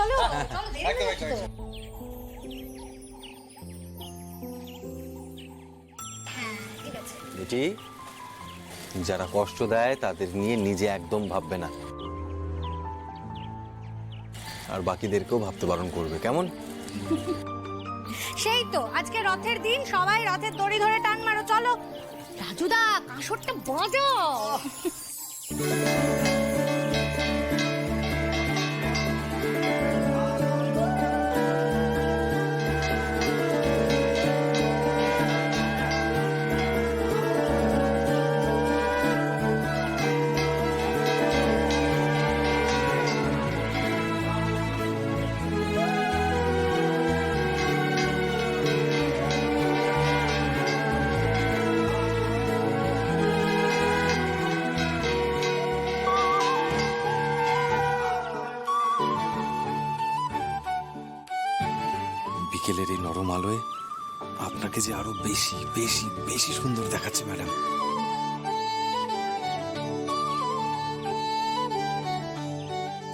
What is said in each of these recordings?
চলো বেটি, যারা কষ্ট দেয় তাদের নিয়ে নিজে একদম ভাববে না, আর বাকিদেরকেও ভাবতে বারণ করবে, কেমন? সেই তো আজকে রথের দিন, সবাই রথের দড়ি ধরে টান মারো, চলো রাজুদা কাঁসরটা বাজাও। বিকেলের এই নরম আলোয় আপনাকে যে আরো বেশি বেশি বেশি সুন্দর দেখাচ্ছে ম্যাডাম।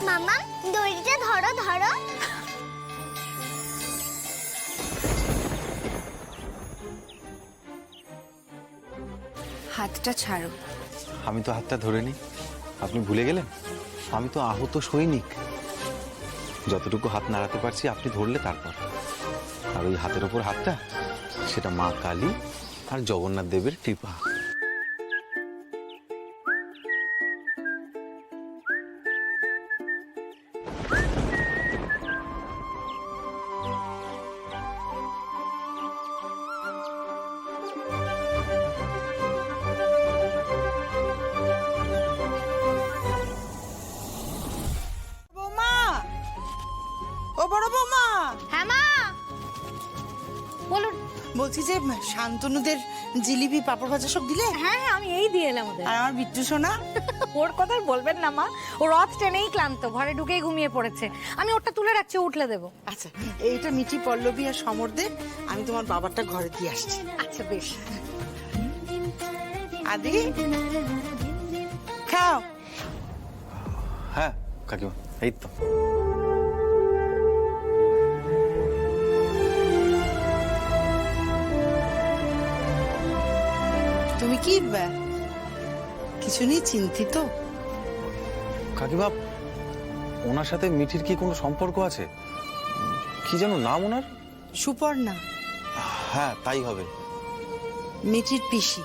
মামা দড়িটা ধরো ধরো। হাতটা ছাড়ো। আমি তো হাতটা ধরে নি, আপনি ভুলে গেলেন? আমি তো আহত সৈনিক, যতটুকু হাত নাড়াতে পারছি আপনি ধরলে তারপর। আর ওই হাতের ওপর হাতটা, সেটা মা কালী আর জগন্নাথ দেবের কৃপা। বৌমা, ও বড় বৌমা, হ্যাঁ মা বলুন। বলছি যে শান্তনুদের জিলিপি পাপড় ভাজা সব দিলে? হ্যাঁ হ্যাঁ আমি এই দিয়ে এলাম ওদের। আর আমার বিট্টু সোনা? ওর কথা আর বলবেন না মা, ও রথ টেনেই ক্লান্ত, ঘরে ঢুকেই ঘুমিয়ে পড়েছে। আমি ওরটা তুলে রাখছি, উঠলে দেবো। আচ্ছা, এইটা মিঠি, পল্লবী আর সমরদের। আমি তোমার বাবারটা ঘরে দিয়ে আসছি। আচ্ছা বেশ। আদি খাও। হ্যাঁ কাকিমা, এই তো। তুমি কি কিছু নিয়ে চিন্তিত? কাকিমা, ওনার সাথে মিঠির কি কোনো সম্পর্ক আছে? কি যেন নাম ওনার? সুপর্ণা, হ্যাঁ তাই হবে। মিঠির পিসি।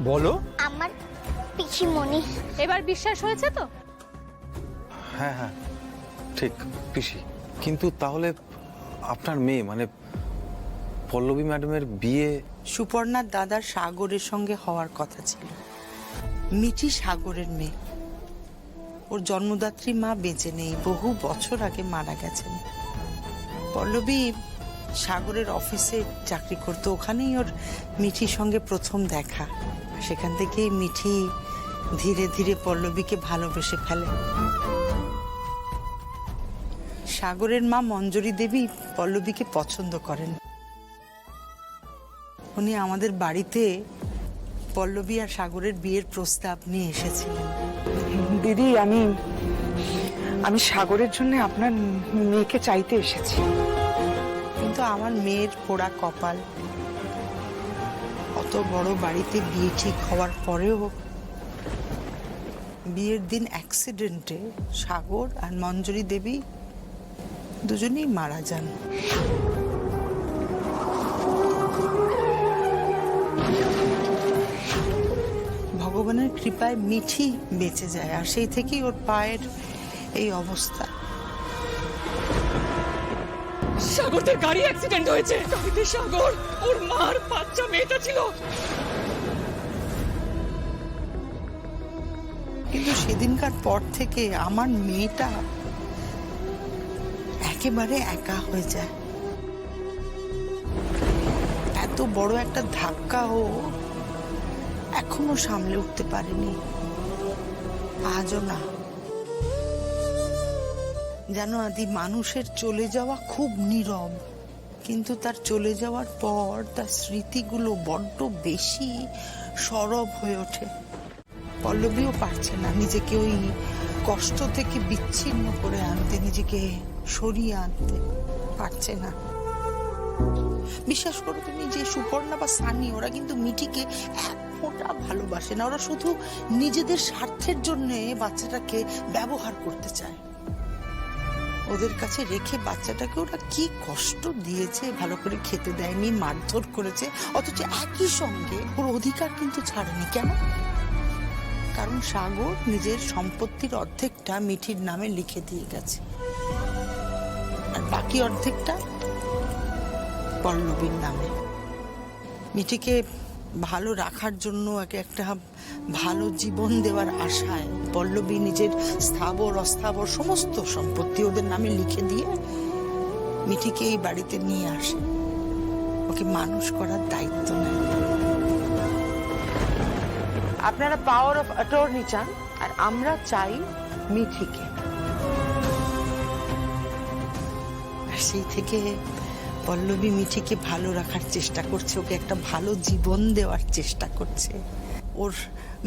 বলো। আমার পিসিমণি। এবার বিশ্বাস হয়েছে তো? হ্যাঁ হ্যাঁ ঠিক, পিসি। কিন্তু তাহলে আপনার মেয়ে মানে পল্লবী ম্যাডামের বিয়ে? সুপর্ণার দাদার সাগরের সঙ্গে হওয়ার কথা ছিল। মিঠি সাগরের মেয়ে। ওর জন্মদাত্রী মা বেঁচে নেই, বহু বছর আগে মারা গেছেন। পল্লবী সাগরের অফিসে চাকরি করতো, ওখানেই ওর মিঠির সঙ্গে প্রথম দেখা। সেখান থেকেই মিঠি ধীরে ধীরে পল্লবীকে ভালোবেসে ফেলে। সাগরের মা মঞ্জরী দেবী পল্লবীকে পছন্দ করেন। উনি আমাদের বাড়িতে পল্লবী আর সাগরের বিয়ের প্রস্তাব নিয়ে এসেছিলেন। দিদি, আমি সাগরের জন্য আপনার মেয়েকে চাইতে এসেছি। কিন্তু আমার মেয়ের পোড়া কপাল, অত বড় বাড়িতে বিয়ে ঠিক হওয়ার পরেও বিয়ের দিন অ্যাক্সিডেন্টে সাগর আর মঞ্জরী দেবী দুজনেই মারা যান। ভগবানের কৃপায় মিঠি বেঁচে যায়, আর সেই থেকেই ওর পায়ের এই অবস্থা। সাগরদের গাড়ি অ্যাক্সিডেন্ট হয়েছে। গাড়িতে সাগর, ওর মার বাচ্চা মেয়েটা ছিল। কিন্তু সেদিনকার পর থেকে আমার মেয়েটা একেবারে একা হয়ে যায়। এত বড় একটা ধাক্কা ও এখনো সামলে উঠতে পারেনি, আজও না। জানো আদি, মানুষের চলে যাওয়া খুব নীরব, কিন্তু তার চলে যাওয়ার পর তার স্মৃতিগুলো বড্ড বেশি সরব হয়ে ওঠে। পল্লবীও পারছে না নিজেকে ওই কষ্ট থেকে বিচ্ছিন্ন করে আনতে, নিজেকে সরিয়ে আনতে পারছে না। বিশ্বাস করো তুমি, যে সুপর্ণা বা সানি ওরা কিন্তু মিঠিকে এক ফোঁটা ভালোবাসে না। ওরা শুধু নিজেদের স্বার্থের জন্য বাচ্চাটাকে ব্যবহার করতে চায়। ওদের কাছে রেখে বাচ্চাটাকে ওরা কি কষ্ট দিয়েছে, ভালো করে খেতে দেয়নি, মারধর করেছে, অথচ একই সঙ্গে ওর অধিকার কিন্তু ছাড়েনি। কেন? কারণ সাগর নিজের সম্পত্তির অর্ধেকটা মিঠির নামে লিখে দিয়ে গেছে, আর বাকি অর্ধেকটা পল্লবীর নামে। মিঠিকে ভালো রাখার জন্য, একটা ভালো জীবন দেওয়ার আশায় পল্লবী নিজের স্থাবর অস্থাবর সমস্ত সম্পত্তি ওদের নামে লিখে দিয়ে মিঠিকে এই বাড়িতে নিয়ে আসে, ওকে মানুষ করার দায়িত্ব নেয়। আপনারা পাওয়ার অফ অ্যাটর্নি চান, আর আমরা চাই মিঠিকে। আর সেই থেকে পল্লবী মিঠিকে ভালো রাখার চেষ্টা করছে, ওকে একটা ভালো জীবন দেওয়ার চেষ্টা করছে, ওর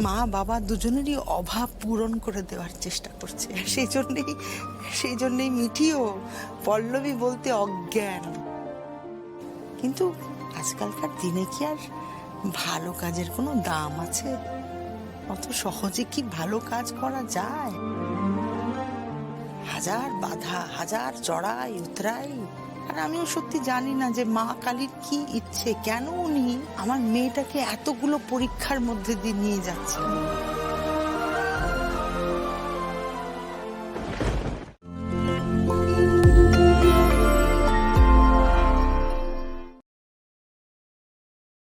মা বাবা দুজনেরই অভাব পূরণ করে দেওয়ার চেষ্টা করছে। সেই জন্যই মিঠিও পল্লবী বলতে অজ্ঞান। কিন্তু আজকালকার দিনে কি আর ভালো কাজের কোনো দাম আছে? অত সহজে কি ভালো কাজ করা যায়? হাজার বাধা, হাজার চড়াই উতরাই। আর আমিও সত্যি জানি না যে মা কালীর কি ইচ্ছে, কেন উনি আমার মেয়েটাকে এতগুলো পরীক্ষার মধ্যে দিয়ে নিয়ে যাচ্ছেন।